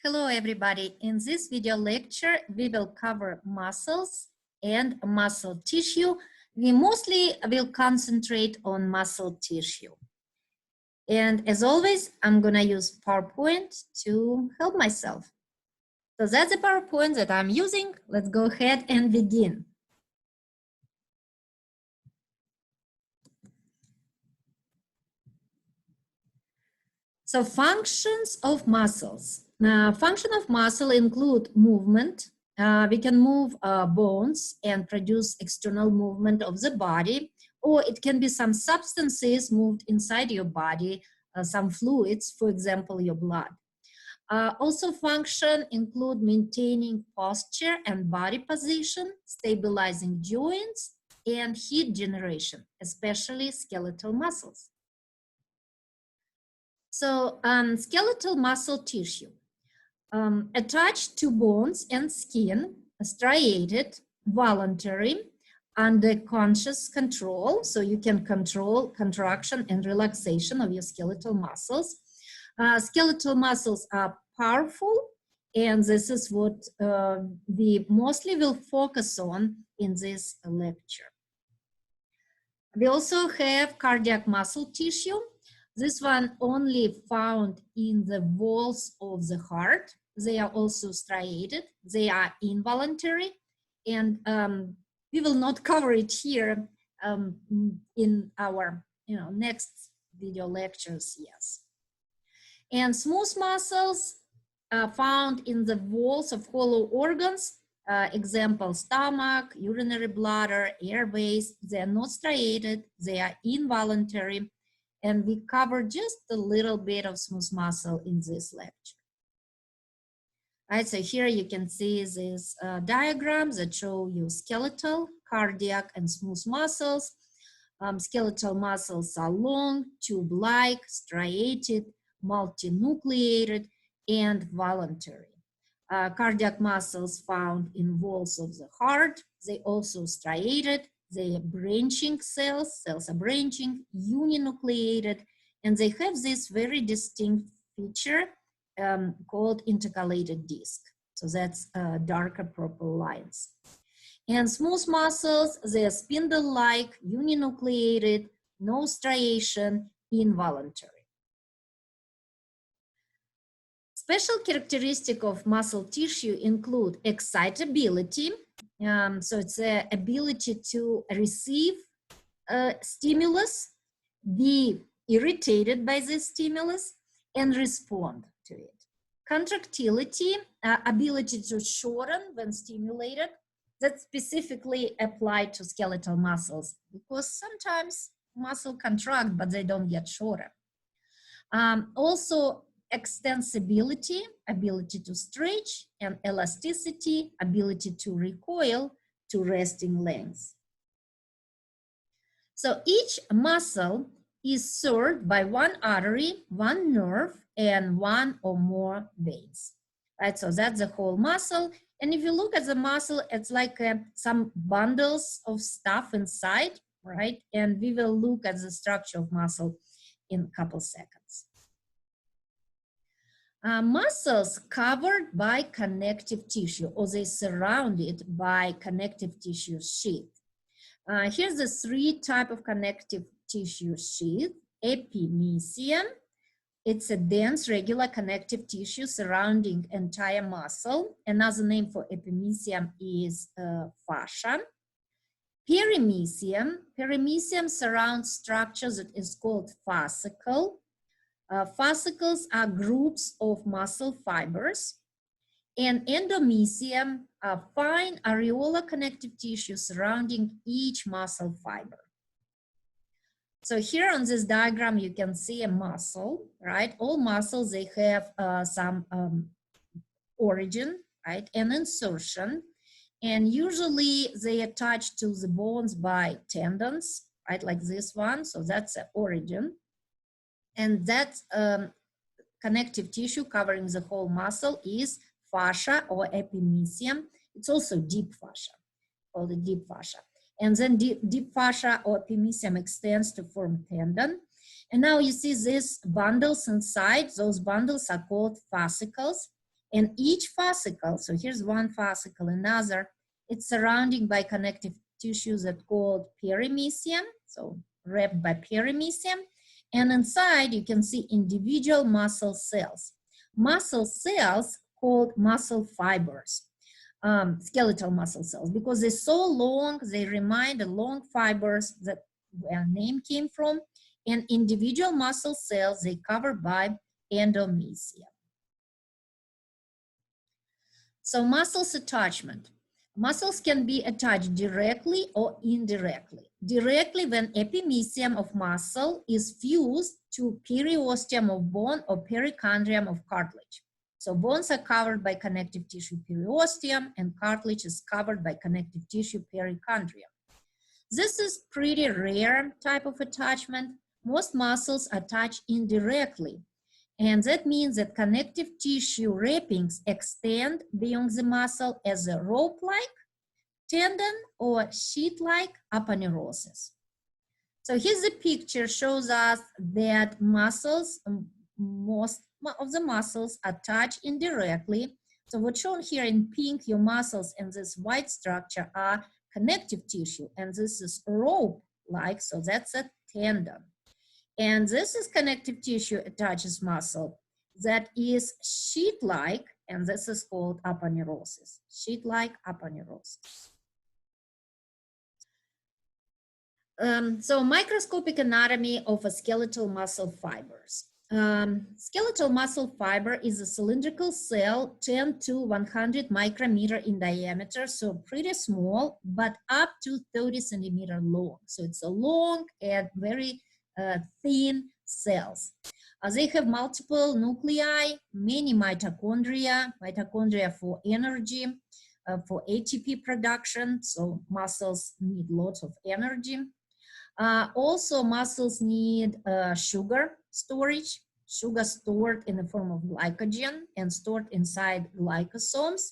Hello everybody. In this video lecture, we will cover muscles and muscle tissue. We mostly will concentrate on muscle tissue. And as always, I'm gonna use PowerPoint to help myself. So that's the PowerPoint that I'm using. Let's go ahead and begin. So functions of muscles. Function of muscle include movement. We can move bones and produce external movement of the body, or it can be some substances moved inside your body, some fluids, for example, your blood. Also function include maintaining posture and body position, stabilizing joints, and heat generation, especially skeletal muscles. So skeletal muscle tissue, attached to bones and skin, striated, voluntary, under conscious control, so you can control contraction and relaxation of your skeletal muscles. Skeletal muscles are powerful, and this is what we mostly will focus on in this lecture. We also have cardiac muscle tissue. This one only found in the walls of the heart. They are also striated. They are involuntary, and we will not cover it here in our next video lectures. Yes. And smooth muscles are found in the walls of hollow organs. Example: stomach, urinary bladder, airways. They are not striated. They are involuntary. And we covered just a little bit of smooth muscle in this lecture. Right, so here you can see these diagrams that show you skeletal, cardiac, and smooth muscles. Skeletal muscles are long, tube-like, striated, multinucleated, and voluntary. Cardiac muscles found in walls of the heart. They also striated. They are branching cells are branching, uninucleated, and they have this very distinct feature called intercalated disc. So that's darker purple lines. And smooth muscles, they are spindle-like, uninucleated, no striation, involuntary. Special characteristic of muscle tissue include excitability. So it's the ability to receive stimulus, be irritated by this stimulus, and respond to it. Contractility, ability to shorten when stimulated. That's specifically applied to skeletal muscles because sometimes muscle contract, but they don't get shorter. Also, extensibility, ability to stretch, and elasticity, ability to recoil to resting length. So each muscle is served by one artery, one nerve, and one or more veins. Right, so that's the whole muscle. And if you look at the muscle, it's like some bundles of stuff inside, right? And we will look at the structure of muscle in a couple seconds. Muscles covered by connective tissue, or they surrounded by connective tissue sheath. Here's the three types of connective tissue sheath. Epimysium, it's a dense regular connective tissue surrounding entire muscle. Another name for epimysium is fascia. Perimysium, perimysium surrounds structures that is called fascicle. Fascicles are groups of muscle fibers, and endomysium are fine areolar connective tissue surrounding each muscle fiber. So here on this diagram, you can see a muscle, right? All muscles, they have some origin, right? An insertion, and usually they attach to the bones by tendons, right? Like this one, so that's the origin. And that connective tissue covering the whole muscle is fascia or epimysium. It's also deep fascia, called the deep fascia. And then deep fascia or epimysium extends to form tendon. And now you see these bundles inside. Those bundles are called fascicles. And each fascicle, so here's one fascicle, another, it's surrounded by connective tissues that called perimysium, so wrapped by perimysium. And inside you can see individual muscle cells. Muscle cells called muscle fibers, skeletal muscle cells, because they're so long, they remind the long fibers that where name came from. And individual muscle cells, they covered by endomysium. So muscles attachment. Muscles can be attached directly or indirectly. Directly when epimysium of muscle is fused to periosteum of bone or perichondrium of cartilage. So bones are covered by connective tissue periosteum and cartilage is covered by connective tissue perichondrium. This is pretty rare type of attachment. Most muscles attach indirectly. And that means that connective tissue wrappings extend beyond the muscle as a rope-like, tendon, or sheet-like aponeurosis. So here's the picture, shows us that muscles, most of the muscles attach indirectly. So what's shown here in pink, your muscles and this white structure are connective tissue, and this is rope-like, so that's a tendon. And this is connective tissue attaches muscle that is sheet-like, and this is called aponeurosis, sheet-like aponeurosis. So microscopic anatomy of a skeletal muscle fibers. Skeletal muscle fiber is a cylindrical cell 10 to 100 micrometer in diameter, so pretty small, but up to 30 centimeter long. So it's a long and very thin cells. They have multiple nuclei, many mitochondria for energy, for ATP production, so muscles need lots of energy. Also, muscles need sugar storage, sugar stored in the form of glycogen and stored inside glycosomes.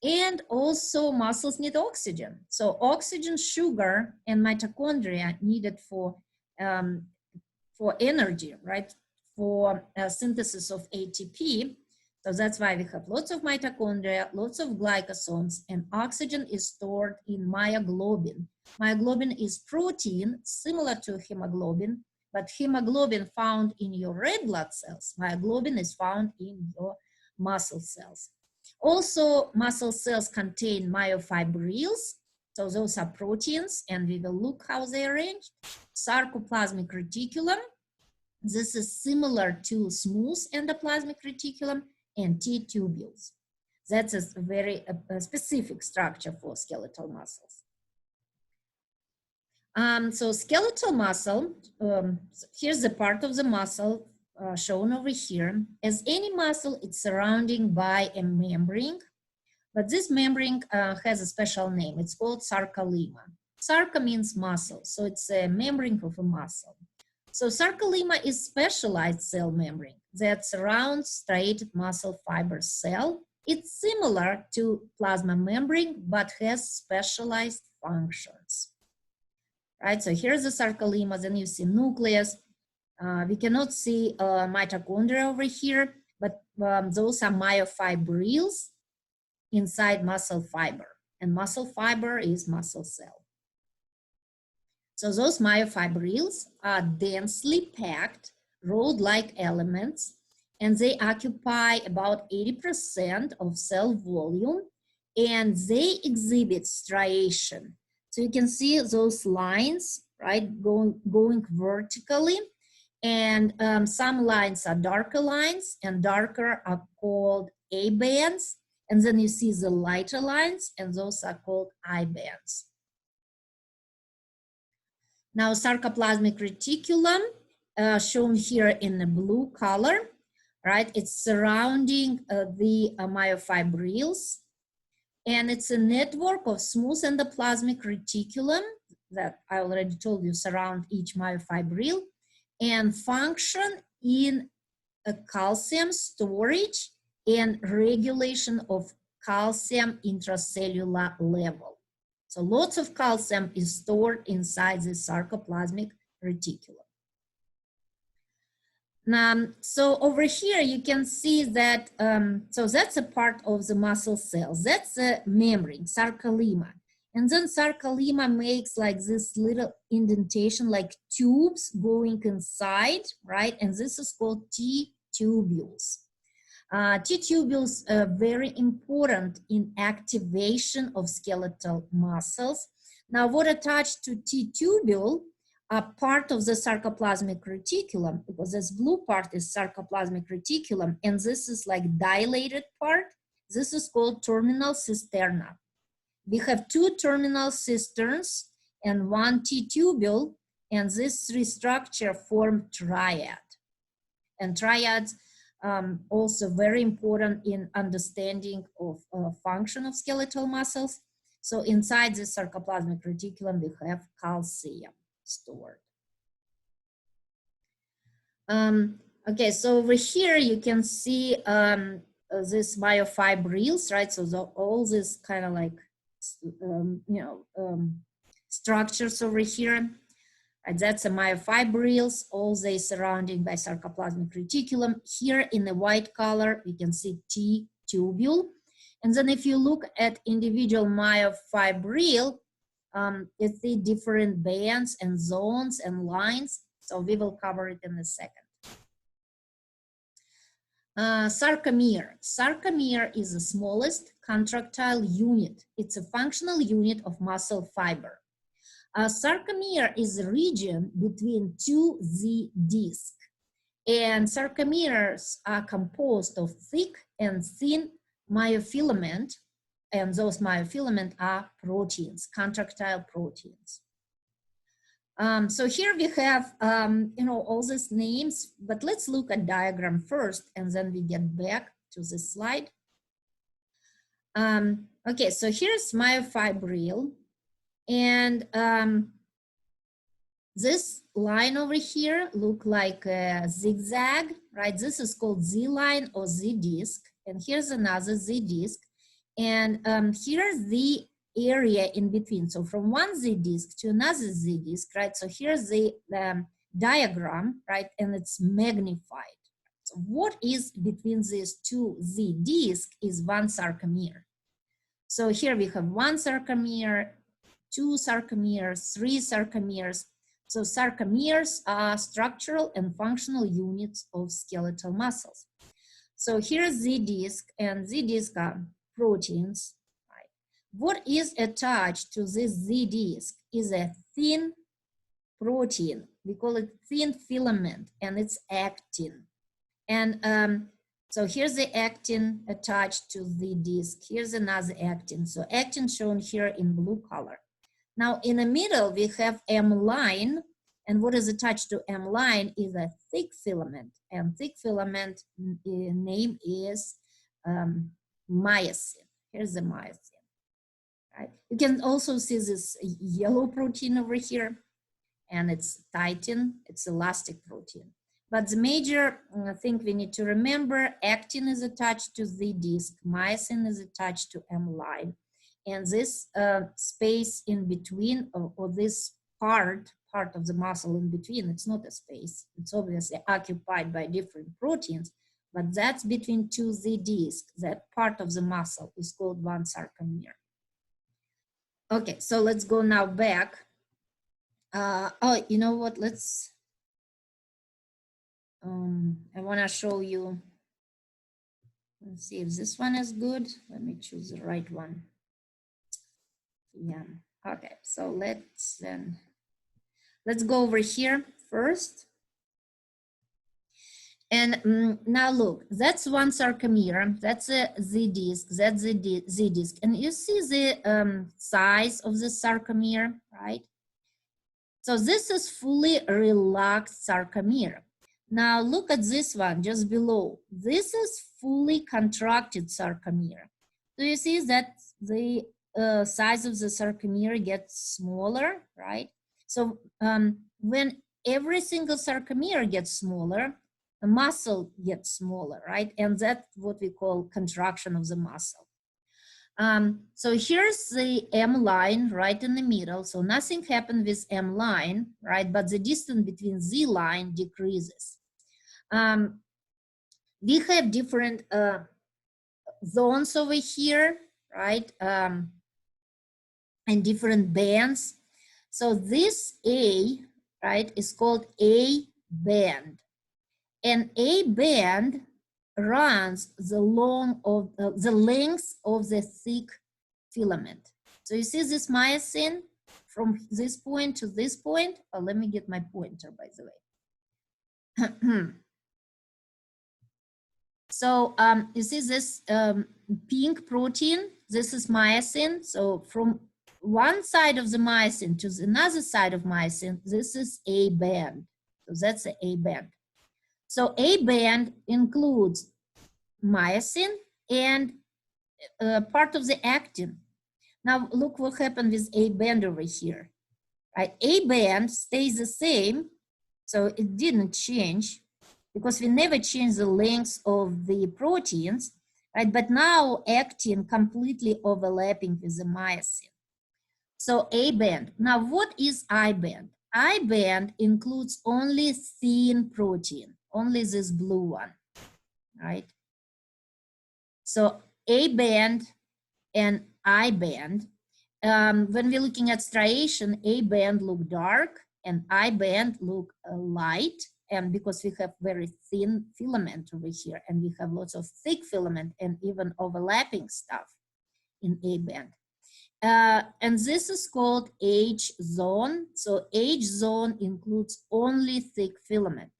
And also muscles need oxygen. So oxygen, sugar, and mitochondria needed for energy, right? For synthesis of ATP. So that's why we have lots of mitochondria, lots of glycosomes, and oxygen is stored in myoglobin. Myoglobin is protein similar to hemoglobin, but hemoglobin found in your red blood cells. Myoglobin is found in your muscle cells. Also, muscle cells contain myofibrils. So those are proteins, and we will look how they are arranged. Sarcoplasmic reticulum. This is similar to smooth endoplasmic reticulum, and T-tubules. That's a very specific structure for skeletal muscles. So skeletal muscle, here's the part of the muscle shown over here. As any muscle, it's surrounded by a membrane, but this membrane has a special name. It's called sarcolemma. Sarca means muscle, so it's a membrane of a muscle. So sarcolemma is specialized cell membrane that surrounds striated muscle fiber cell. It's similar to plasma membrane, but has specialized functions. Right, so here's the sarcolemma, then you see nucleus. We cannot see mitochondria over here, but those are myofibrils inside muscle fiber, and muscle fiber is muscle cell. So those myofibrils are densely packed, rod-like elements, and they occupy about 80% of cell volume, and they exhibit striation. So you can see those lines, right, going vertically, and some lines are darker lines, and darker are called A bands, and then you see the lighter lines, and those are called I bands. Now, sarcoplasmic reticulum, shown here in the blue color, right? It's surrounding the myofibrils, and it's a network of smooth endoplasmic reticulum that I already told you surround each myofibril and function in a calcium storage and regulation of calcium intracellular level. So lots of calcium is stored inside the sarcoplasmic reticulum. So over here, you can see that, so that's a part of the muscle cells. That's a membrane, sarcolemma. And then sarcolemma makes like this little indentation, like tubes going inside, right? And this is called T-tubules. T-tubules are very important in activation of skeletal muscles. Now, what attached to T-tubule are part of the sarcoplasmic reticulum, because this blue part is sarcoplasmic reticulum, and this is like dilated part. This is called terminal cisterna. We have two terminal cisterns and one T-tubule, and this three structure form triad. And triads also very important in understanding of function of skeletal muscles. So inside the sarcoplasmic reticulum, we have calcium stored. Okay, so over here you can see this myofibrils, right? So all this kind of like, structures over here. Right, that's a myofibrils, all they surrounding by sarcoplasmic reticulum. Here in the white color, you can see T-tubule. And then if you look at individual myofibril, you see different bands and zones and lines. So we will cover it in a second. Sarcomere. Sarcomere is the smallest contractile unit. It's a functional unit of muscle fiber. Sarcomere is a region between two Z discs, and sarcomeres are composed of thick and thin myofilament, and those myofilament are proteins, contractile proteins. So here we have, all these names, but let's look at diagram first, and then we get back to this slide. Okay, so here's myofibril. And this line over here look like a zigzag, right? This is called Z line or Z disc. And here's another Z disc. And here's the area in between. So from one Z disc to another Z disc, right? So here's the diagram, right? And it's magnified. So what is between these two Z discs is one sarcomere. So here we have one sarcomere, two sarcomeres, three sarcomeres. So sarcomeres are structural and functional units of skeletal muscles. So here's Z disc, and Z disc are proteins. Right? What is attached to this Z disc is a thin protein. We call it thin filament, and it's actin. And so here's the actin attached to the disc. Here's another actin. So actin shown here in blue color. Now in the middle, we have M line, and what is attached to M line is a thick filament, and thick filament name is myosin. Here's the myosin. Right? You can also see this yellow protein over here, and it's titin, it's elastic protein. But the major thing we need to remember, actin is attached to the disc, myosin is attached to M line. And this space in between, or this part of the muscle in between, it's not a space. It's obviously occupied by different proteins, but that's between two Z discs. That part of the muscle is called one sarcomere. Okay, so let's go now back. Oh, you know what? Let's, I want to show you. Let's see if this one is good. Let me choose the right one. Yeah, okay, so let's go over here first. And now look, that's one sarcomere, that's a Z disc, that's the Z disc. And you see the size of the sarcomere, right? So this is fully relaxed sarcomere. Now look at this one just below. This is fully contracted sarcomere. So you see that the size of the sarcomere gets smaller, right? So when every single sarcomere gets smaller, the muscle gets smaller, right? And that's what we call contraction of the muscle. So here's the M line right in the middle. So nothing happened with M line, right? But the distance between Z line decreases. We have different zones over here, right? And different bands. So this A, right, is called A band. And A band runs the length of the thick filament. So you see this myosin from this point to this point. Oh, let me get my pointer, by the way. So you see this pink protein, this is myosin. So from one side of the myosin to the another side of myosin, this is A band. So that's the A band. So A band includes myosin and part of the actin. Now look what happened with A band over here. Right? A band stays the same, so it didn't change because we never change the length of the proteins, right? But now actin completely overlapping with the myosin. So A band. Now what is I band? I band includes only thin protein, only this blue one, right? So A band and I band. When we're looking at striation, A band look dark and I band look light. And because we have very thin filament over here and we have lots of thick filament and even overlapping stuff in A band. And this is called H zone. So H zone includes only thick filament.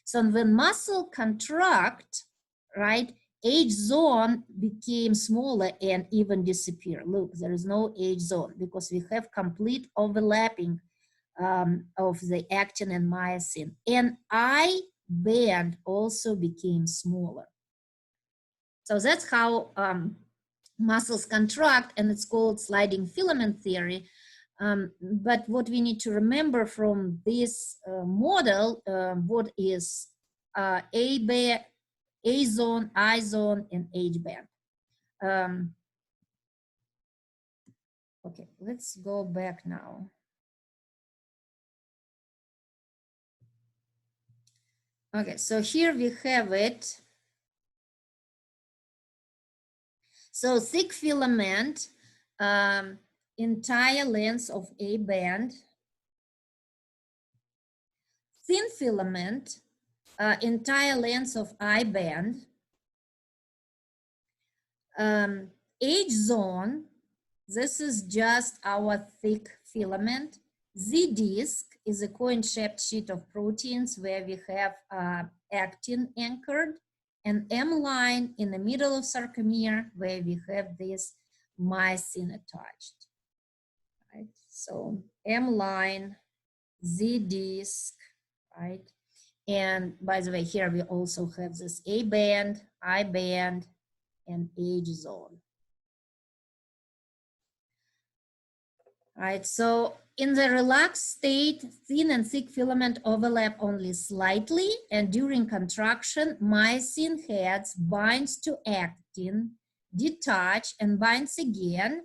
So when muscle contract, right, H zone became smaller and even disappear. Look, there is no H zone because we have complete overlapping of the actin and myosin. And I band also became smaller. So that's how muscles contract, and it's called sliding filament theory. But what we need to remember from this model, what is A zone, I zone, and H band. Okay, let's go back now. Okay, so here we have it. So thick filament, entire length of A band. Thin filament, entire length of I band. H zone, this is just our thick filament. Z disc is a coin-shaped sheet of proteins where we have actin anchored, and M line in the middle of sarcomere where we have this myosin attached. Right? So M line, Z disc, right? And by the way, here we also have this A band, I band, and H zone. Right, so in the relaxed state, thin and thick filament overlap only slightly, and during contraction, myosin heads binds to actin, detach, and binds again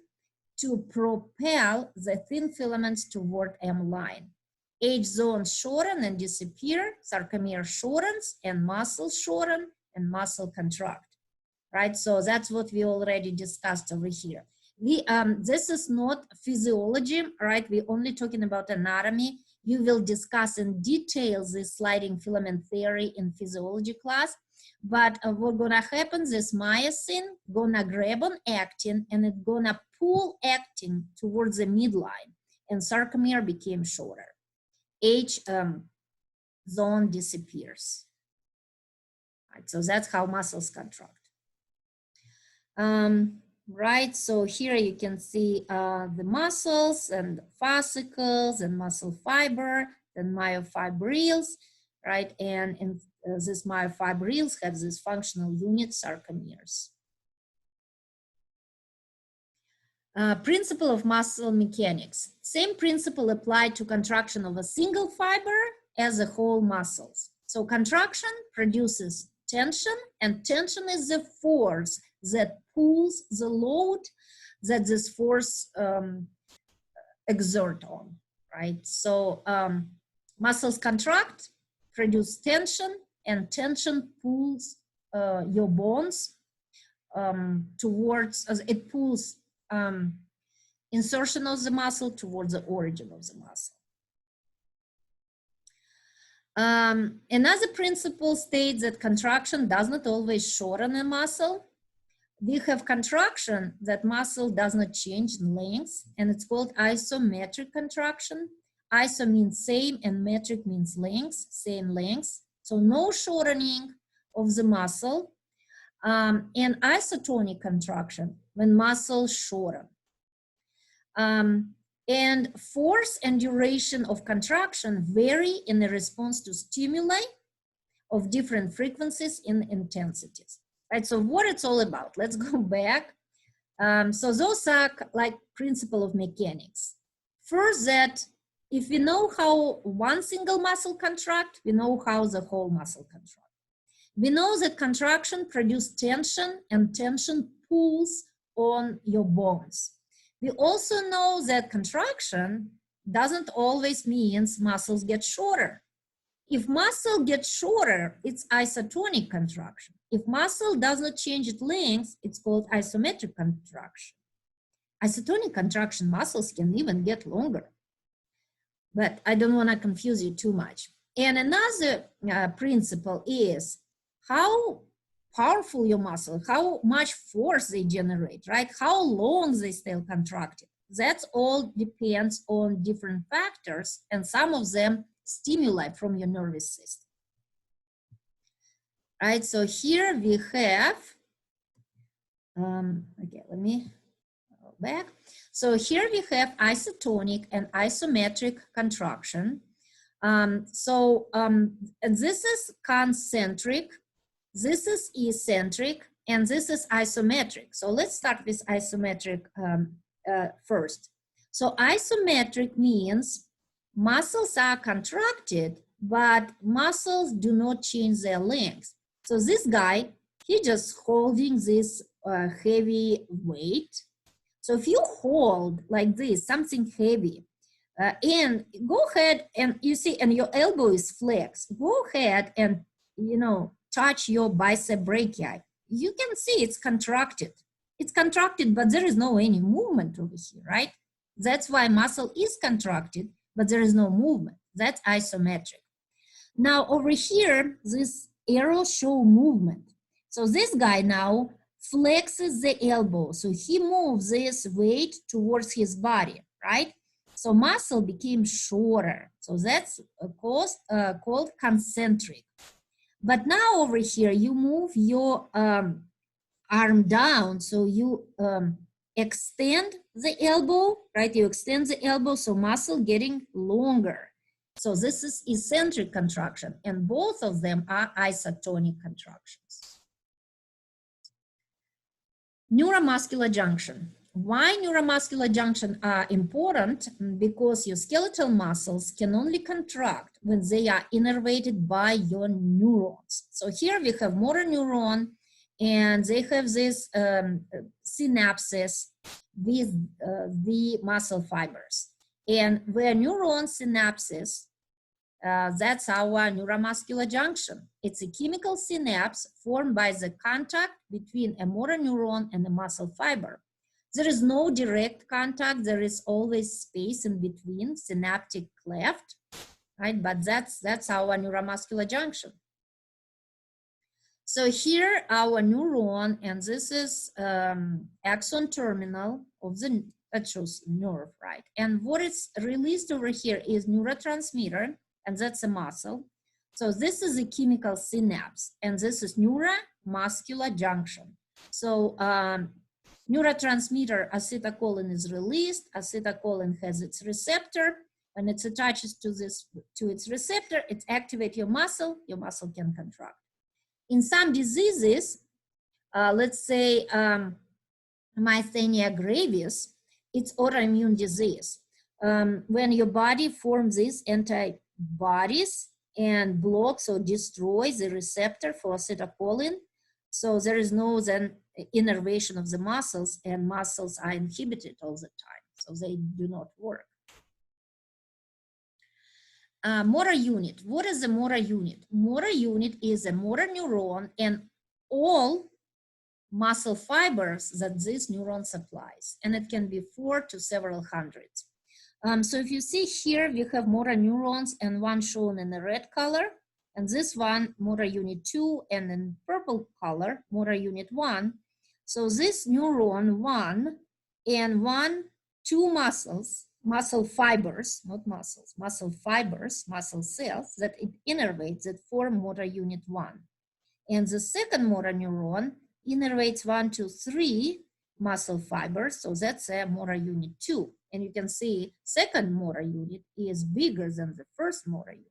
to propel the thin filaments toward M line. H zones shorten and disappear, sarcomere shortens, and muscles shorten, and muscle contract. Right, so that's what we already discussed over here. This is not physiology, right? We're only talking about anatomy. You will discuss in detail this sliding filament theory in physiology class. But what's gonna happen, this myosin gonna grab on actin and it's gonna pull actin towards the midline, and sarcomere became shorter. H zone disappears. Right, so that's how muscles contract. Right, so here you can see the muscles and fascicles and muscle fiber and myofibrils, right? And these myofibrils have this functional unit, sarcomeres. Principle of muscle mechanics. Same principle applied to contraction of a single fiber as a whole muscles. So contraction produces tension, and tension is the force that pulls the load that this force exert on, right? So muscles contract, produce tension, and tension pulls your bones towards, as it pulls insertion of the muscle towards the origin of the muscle. Another principle states that contraction does not always shorten a muscle. We have contraction that muscle does not change in length, and it's called isometric contraction. Iso means same and metric means length, same length. So no shortening of the muscle. And isotonic contraction when muscles shorten. And force and duration of contraction vary in the response to stimuli of different frequencies and intensities. Right, so what it's all about, let's go back. So those are like principle of mechanics. First, that if we know how one single muscle contract, we know how the whole muscle contract. We know that contraction produces tension and tension pulls on your bones. We also know that contraction doesn't always mean muscles get shorter. If muscle gets shorter, it's isotonic contraction. If muscle does not change its length, it's called isometric contraction. Isotonic contraction muscles can even get longer. But I don't want to confuse you too much. And another principle is how powerful your muscle, how much force they generate, right? How long they stay contracted. That all depends on different factors, and some of them stimuli from your nervous system. Right, so here we have, okay, let me go back. So here we have isotonic and isometric contraction. And this is concentric, this is eccentric, and this is isometric. So let's start with isometric first. So isometric means muscles are contracted, but muscles do not change their length. So this guy, he just holding this heavy weight. So if you hold like this, something heavy, and go ahead and you see, and your elbow is flexed, go ahead and, you know, touch your bicep brachii. You can see it's contracted. It's contracted, but there is no any movement over here, right? That's why muscle is contracted, but there is no movement. That's isometric. Now over here, this arrow show movement. So this guy now flexes the elbow. So he moves this weight towards his body, right? So muscle became shorter. So that's called concentric. But now over here, you move your arm down. So you extend the elbow, right? You extend the elbow, so muscle getting longer. So this is eccentric contraction, and both of them are isotonic contractions. Neuromuscular junction. Why neuromuscular junction are important? Because your skeletal muscles can only contract when they are innervated by your neurons. So here we have motor neuron, and they have this synapses with the muscle fibers. And where neuron synapses, that's our neuromuscular junction. It's a chemical synapse formed by the contact between a motor neuron and a muscle fiber. There is no direct contact. There is always space in between, synaptic cleft, right? But that's our neuromuscular junction. So here our neuron, and this is axon terminal of the nerve, right? And what is released over here is neurotransmitter, and that's a muscle. So this is a chemical synapse, and this is neuromuscular junction. So neurotransmitter acetylcholine is released. Acetylcholine has its receptor. When it attaches to its receptor, it activates your muscle can contract. In some diseases, let's say myasthenia gravis, it's autoimmune disease. When your body forms these antibodies and blocks or destroys the receptor for acetylcholine, so there is no then innervation of the muscles, and muscles are inhibited all the time, so they do not work. Motor unit. What is a motor unit? Motor unit is a motor neuron and all muscle fibers that this neuron supplies, and it can be 4 to several hundreds. So if you see here, we have motor neurons and one shown in the red color, and this one motor unit 2, and in purple color motor unit 1. So this neuron 1 and 2 muscles, muscle fibers, not muscles, muscle fibers, muscle cells that it innervates that form motor unit 1. And the second motor neuron innervates 1, 2, 3 muscle fibers, so that's a motor unit 2. And you can see second motor unit is bigger than the first motor unit.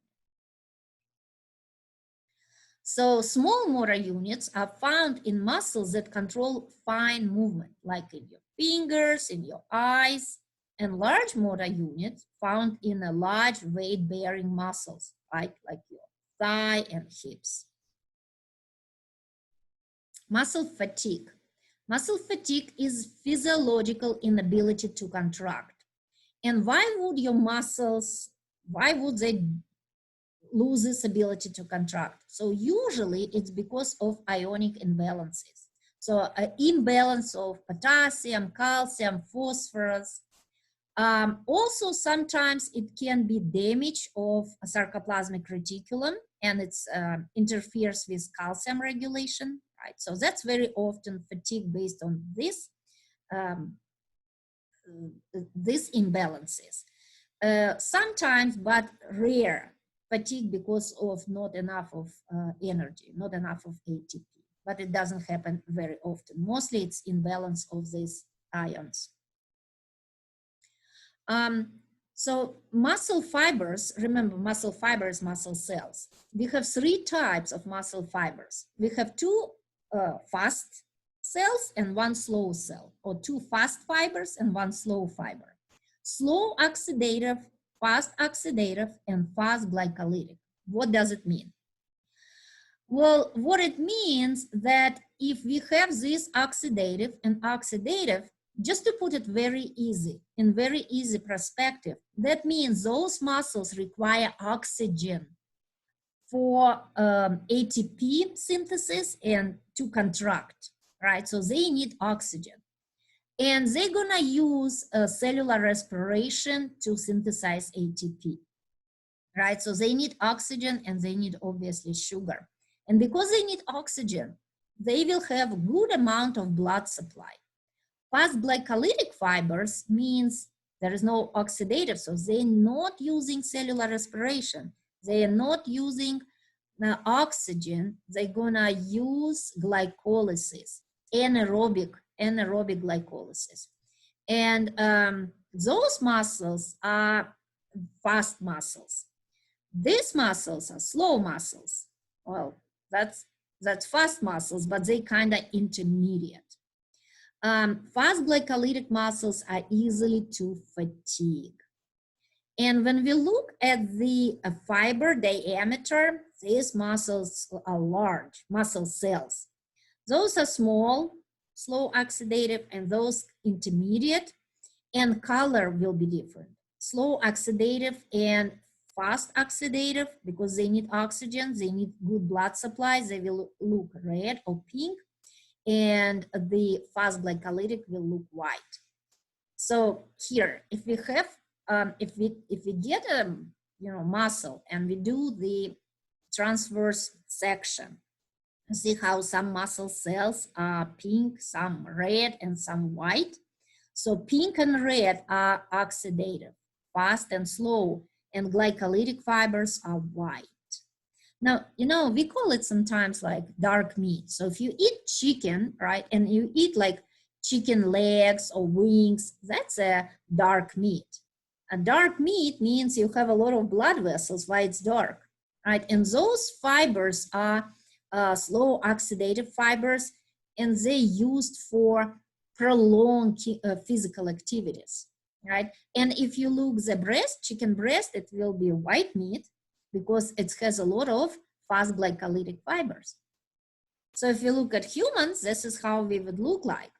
So small motor units are found in muscles that control fine movement, like in your fingers, in your eyes, and large motor units found in a large weight-bearing muscles, like your thigh and hips. Muscle fatigue. Muscle fatigue is physiological inability to contract. And why would your muscles, why would they lose this ability to contract? So usually it's because of ionic imbalances. So an imbalance of potassium, calcium, phosphorus. Also, sometimes it can be damage of a sarcoplasmic reticulum, and it interferes with calcium regulation, right? So that's very often fatigue based on this, these imbalances. Sometimes, but rare, fatigue because of not enough of energy, not enough of ATP, but it doesn't happen very often. Mostly it's imbalance of these ions. So muscle fibers, remember muscle fibers, muscle cells. We have 3 types of muscle fibers. We have 2 fast cells and 1 slow cell, or 2 fast fibers and 1 slow fiber. Slow oxidative, fast oxidative, and fast glycolytic. What does it mean? Well, what it means that if we have this oxidative and oxidative, just to put it very easy, in very easy perspective, that means those muscles require oxygen for ATP synthesis and to contract, right? So they need oxygen. And they're gonna use cellular respiration to synthesize ATP, right? So they need oxygen and they need obviously sugar. And because they need oxygen, they will have a good amount of blood supply. Fast glycolytic fibers means there is no oxidative, so they're not using cellular respiration. They are not using oxygen. They're gonna use glycolysis, anaerobic glycolysis. And those muscles are fast muscles. These muscles are slow muscles. Well, that's fast muscles, but they kind of intermediate. Fast glycolytic muscles are easily to fatigue. And when we look at the fiber diameter, these muscles are large, muscle cells. Those are small, slow oxidative, and those intermediate, and color will be different. Slow oxidative and fast oxidative, because they need oxygen, they need good blood supplies, they will look red or pink. And the fast glycolytic will look white. So here, if we have, if we get a muscle and we do the transverse section, see how some muscle cells are pink, some red, and some white. So pink and red are oxidative, fast and slow, and glycolytic fibers are white. Now, we call it sometimes like dark meat. So if you eat chicken, right, and you eat like chicken legs or wings, that's a dark meat. A dark meat means you have a lot of blood vessels, why it's dark, right? And those fibers are slow oxidative fibers, and they're used for prolonged physical activities, right? And if you look the breast, chicken breast, it will be white meat, because it has a lot of fast glycolytic fibers. So if you look at humans, this is how we would look like.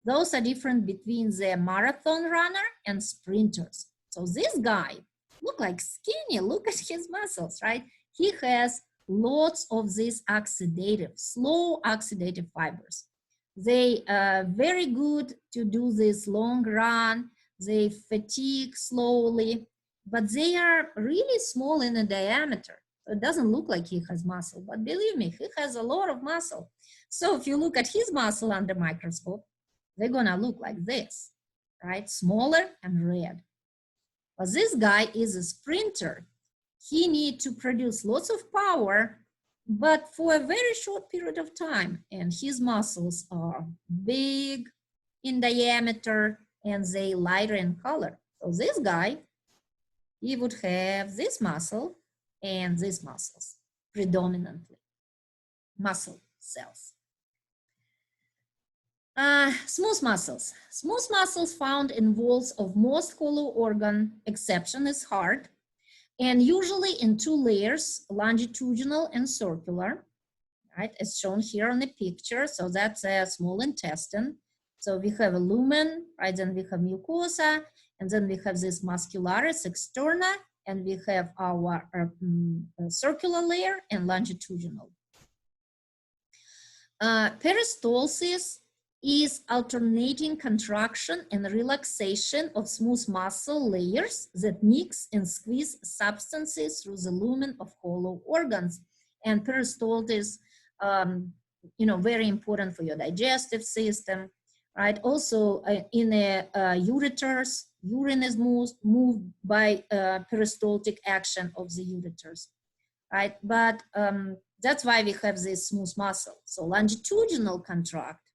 Those are different between the marathon runner and sprinters. So this guy look like skinny. Look at his muscles, right? He has lots of these oxidative, slow oxidative fibers. They are very good to do this long run. They fatigue slowly, but they are really small in the diameter. So it doesn't look like he has muscle, but believe me, he has a lot of muscle. So if you look at his muscle under microscope, they're gonna look like this, right? Smaller and red. But this guy is a sprinter. He needs to produce lots of power, but for a very short period of time. And his muscles are big in diameter and they lighter in color. So this guy, he would have this muscle and these muscles predominantly, muscle cells. Smooth muscles. Smooth muscles found in walls of most hollow organ, exception is heart, and usually in two layers, longitudinal and circular, right, as shown here on the picture. So that's a small intestine. So we have a lumen, right, then we have mucosa, and then we have this muscularis externa, and we have our circular layer and longitudinal. Peristalsis is alternating contraction and relaxation of smooth muscle layers that mix and squeeze substances through the lumen of hollow organs. And peristalsis, you know, very important for your digestive system, right? Also in a ureters, urine is moved by peristaltic action of the ureters, right? But that's why we have this smooth muscle. So longitudinal contract,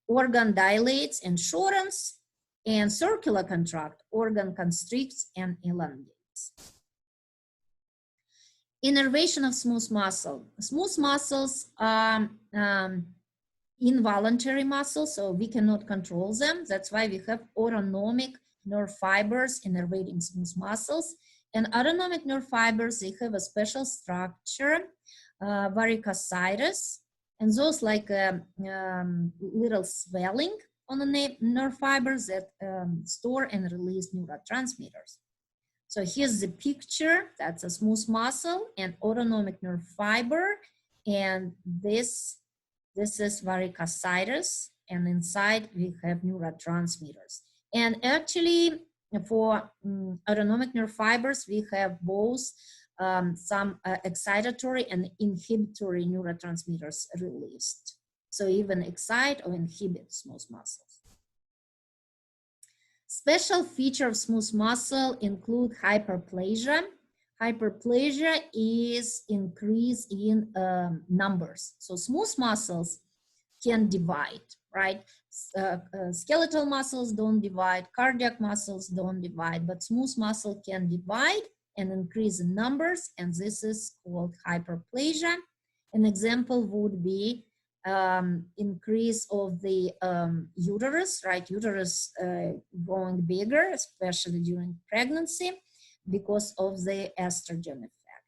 organ dilates and shortens, and circular contract, organ constricts and elongates. Innervation of smooth muscle. Smooth muscles are involuntary muscles, so we cannot control them. That's why we have autonomic nerve fibers innervating smooth muscles. And autonomic nerve fibers, they have a special structure, varicositis, and those like little swelling on the nerve fibers that store and release neurotransmitters. So here's the picture. That's a smooth muscle and autonomic nerve fiber, and this is varicositis, and inside we have neurotransmitters. And actually, for autonomic nerve fibers, we have both some excitatory and inhibitory neurotransmitters released. So even excite or inhibit smooth muscles. Special feature of smooth muscle include hyperplasia. Hyperplasia is increase in numbers. So smooth muscles can divide, right? Skeletal muscles don't divide, cardiac muscles don't divide, but smooth muscle can divide and increase in numbers, and this is called hyperplasia. An example would be increase of the uterus, right? Uterus growing bigger, especially during pregnancy, because of the estrogen effect.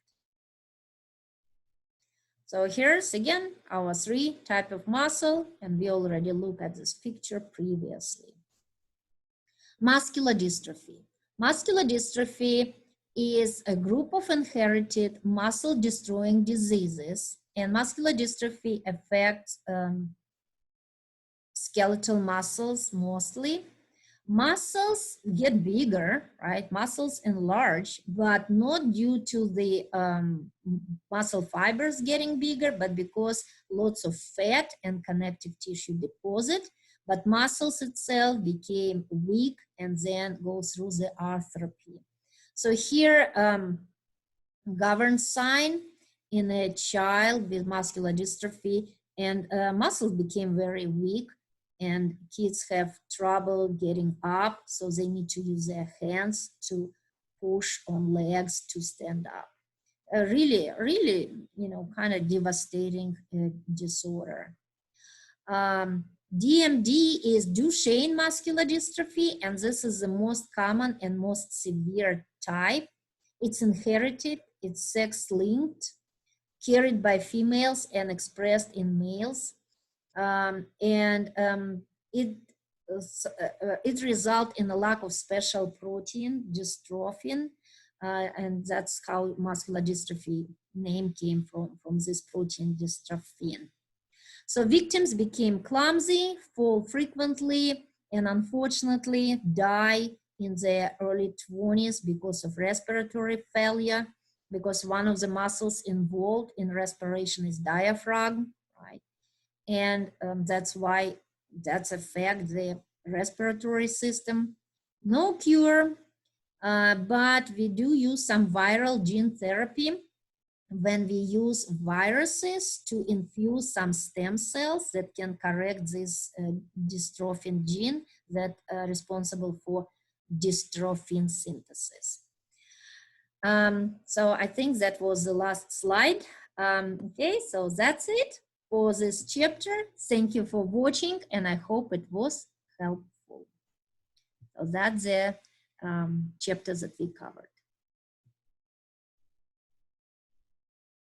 So here's again our three types of muscle, and we already looked at this picture previously. Muscular dystrophy. Muscular dystrophy is a group of inherited muscle-destroying diseases, and muscular dystrophy affects skeletal muscles mostly. Muscles get bigger, right? Muscles enlarge, but not due to the muscle fibers getting bigger, but because lots of fat and connective tissue deposit. But muscles itself became weak and then go through the atrophy. So here, governed sign in a child with muscular dystrophy, and muscles became very weak, and kids have trouble getting up, so they need to use their hands to push on legs to stand up. Really, you know, kind of devastating disorder. DMD is Duchenne muscular dystrophy, and this is the most common and most severe type. It's inherited, it's sex-linked, carried by females and expressed in males. It results in a lack of special protein, dystrophin, and that's how muscular dystrophy name came from this protein dystrophin. So victims became clumsy, fall frequently, and unfortunately die in their early 20s because of respiratory failure, because one of the muscles involved in respiration is diaphragm, right? And that's why that's affect the respiratory system. No cure, but we do use some viral gene therapy when we use viruses to infuse some stem cells that can correct this dystrophin gene that are responsible for dystrophin synthesis. So I think that was the last slide. Okay, so that's it for this chapter. Thank you for watching, and I hope it was helpful. So that's the chapter that we covered.